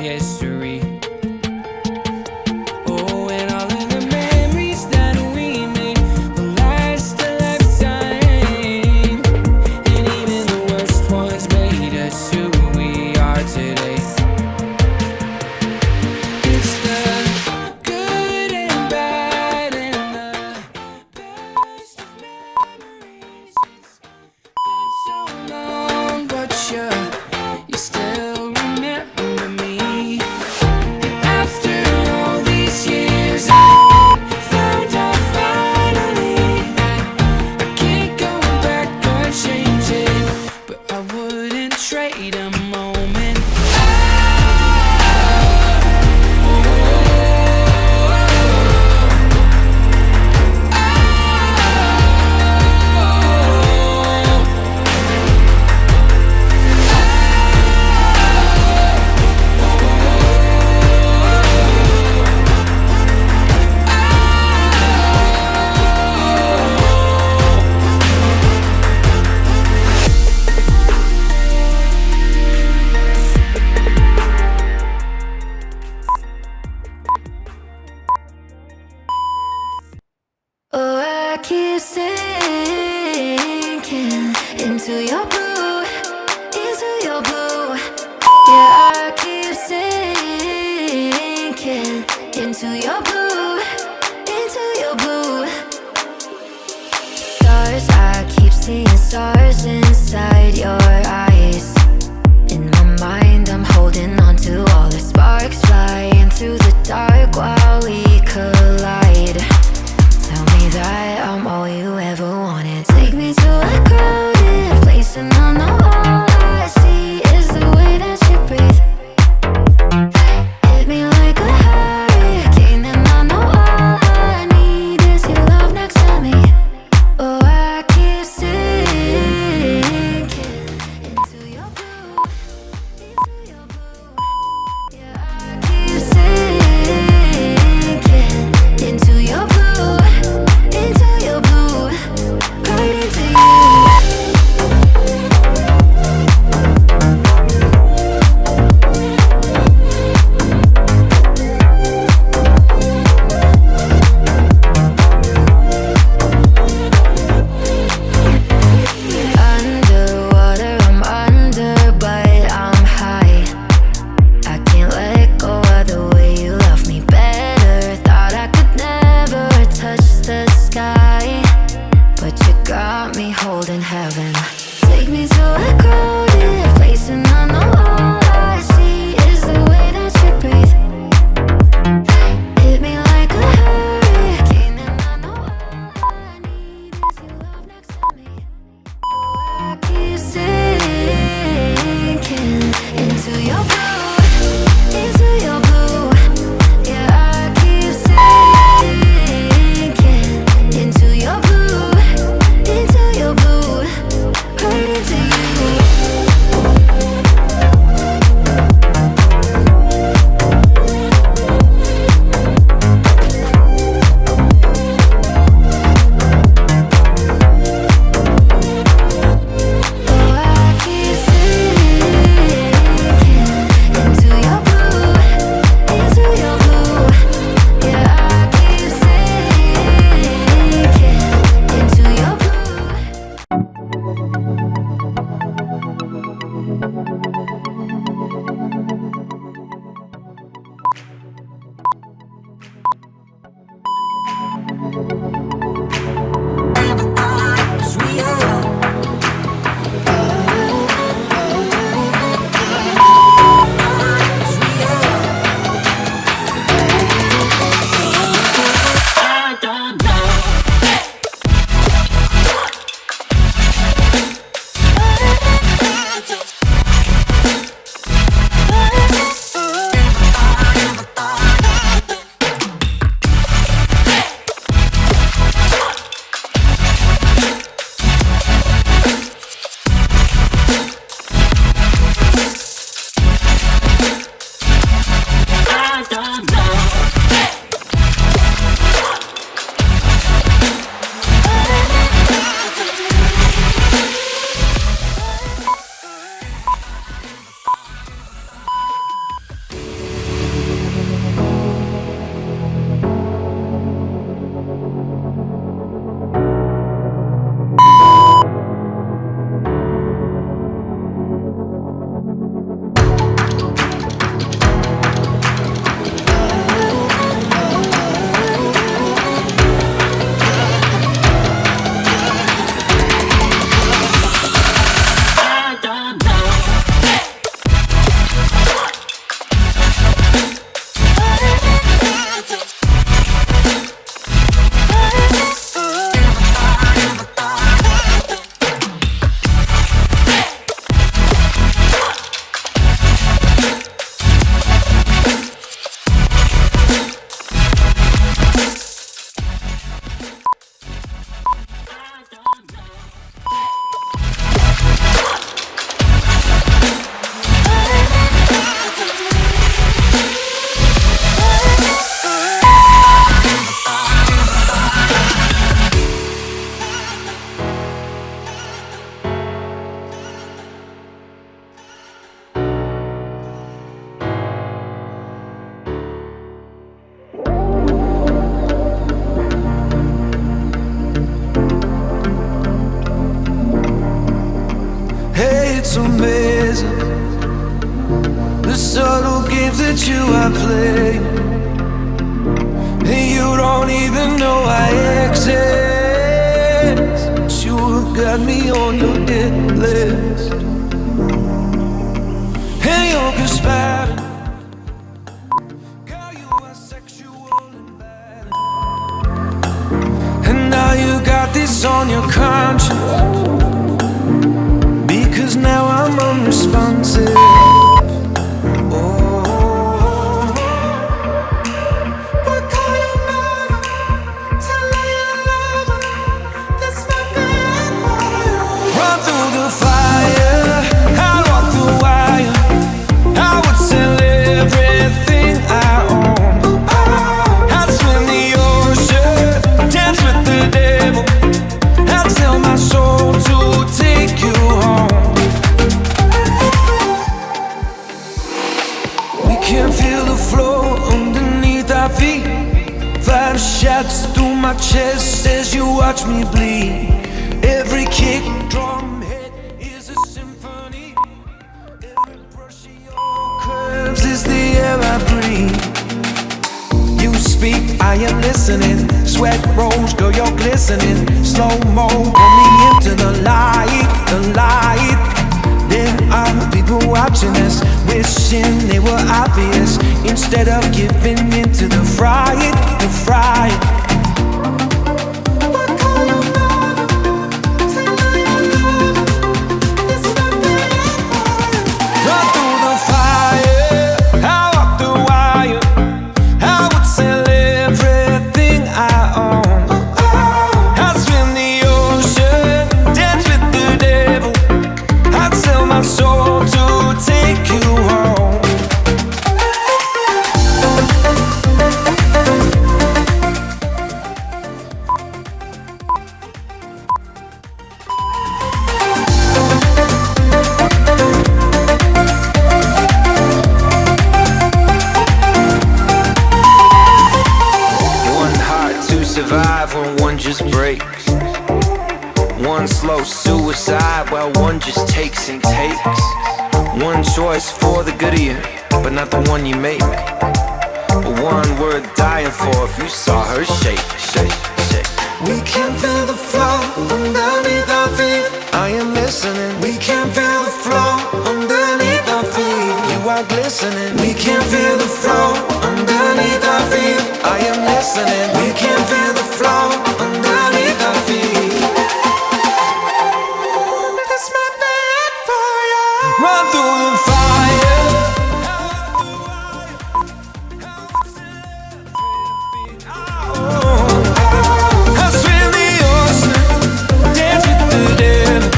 history. Oh, and all of the memories that we made will last a lifetime. And even the worst ones made us who we are today. It's the good and bad and the best of memories. It's been so long, but you still remember me. And after all these years, I found out finally that I can't go back or change it, but I wouldn't trade a moment. Oh, I keep sinking into your blue, into your blue. Yeah, I keep sinking into your blue, into your blue. Stars, I keep seeing stars inside your eyes. In my mind, I'm holding on to all the sparks, fly into the dark while we collide. Tell me that I'm all you ever wanted. Take me to a crowded place, and I know all I see is the way that you breathe. Hit me like a hurricane, and I know all I need is your love next to me. Oh, I keep sinking with you I play, and you don't even know I exist, but you have got me on your hit list. And you're conspiring, girl, you are sexual and bad, and now you got this on your conscience, because now I'm unresponsive. Shots through my chest as you watch me bleed. Every kick, drum hit is a symphony. Every brush of your curves is the air I breathe. You speak, I am listening. Sweat rolls, girl, you're glistening. Slow-mo, pull me into the light, the light. There are people watching us, wishing they were obvious, instead of giving in to the fright, the fright. Run through the fire, I walk the wire. I would sell everything I own. I'd swim the ocean, dance with the devil. I'd sell my soul to take you home. One heart to survive when one just breaks. One slow suicide while one just takes and takes. One choice for the good of you, but not the one you make. But one worth dying for if you saw her shake, shake, shake. We can feel the flow underneath our feet. I am listening. We can feel the flow underneath our feet. You are glistening. We can feel the flow underneath our feet. I am listening. We can feel the flow underneath our feet. That's my bed for you. Run through the fire. I swim the ocean, dance with the devil.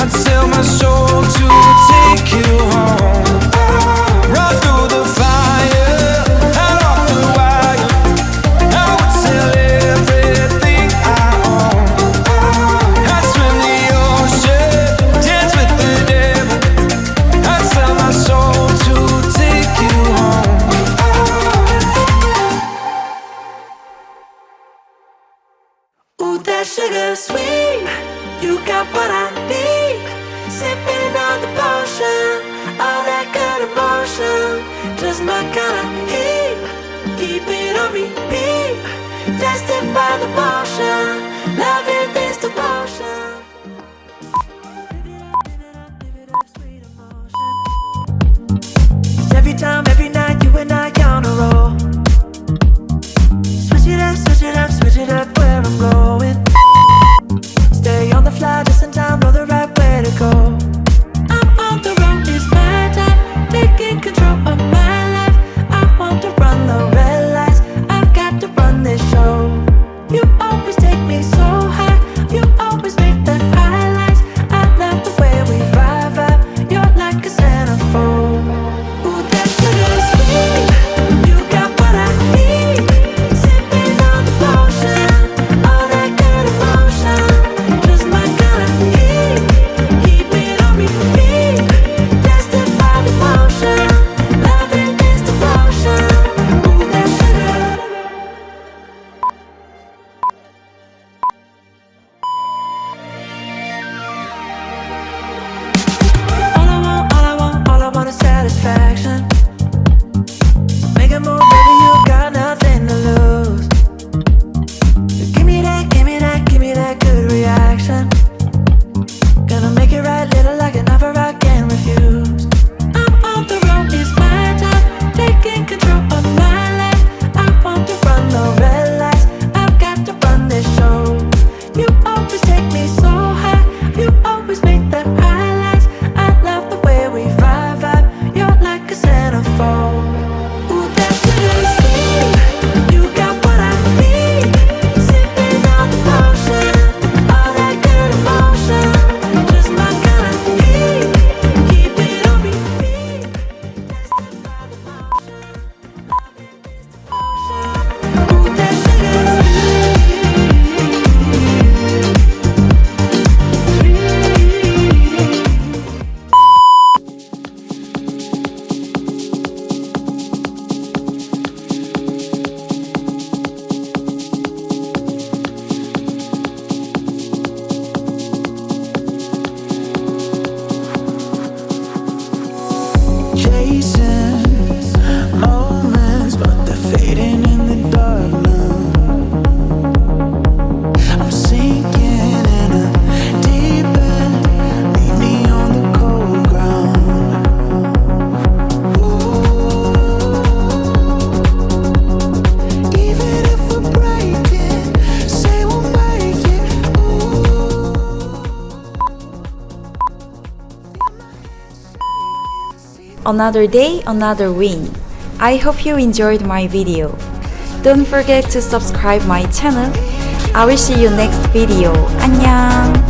I'd sell my soul to take you home. Run through the fire, I'd walk the wire. I would sell everything I own. I'd swim the ocean, dance with the devil. I'd sell my soul to take you home. Ooh, that sugar sweet, you got what I need. Sipping on the potion, all that good emotion, just my kind of heat. Keep it on repeat, tested by the motion, loving this devotion. Sweet emotion. Every time, every night, you and I on a roll. Switch it up, switch it up, switch it up where I'm going. Stay on the fly just in time, know the right way to go. I'm on the road, it's my time, taking control of my life. I want to run the red lights, I've got to run this show. You always take me so high, you always make the highlights. I love the way we vibe, you're like a centerfold. Ooh, that sugar sweet. Another day, another win. I hope you enjoyed my video. Don't forget to subscribe my channel. I will see you next video. 안녕.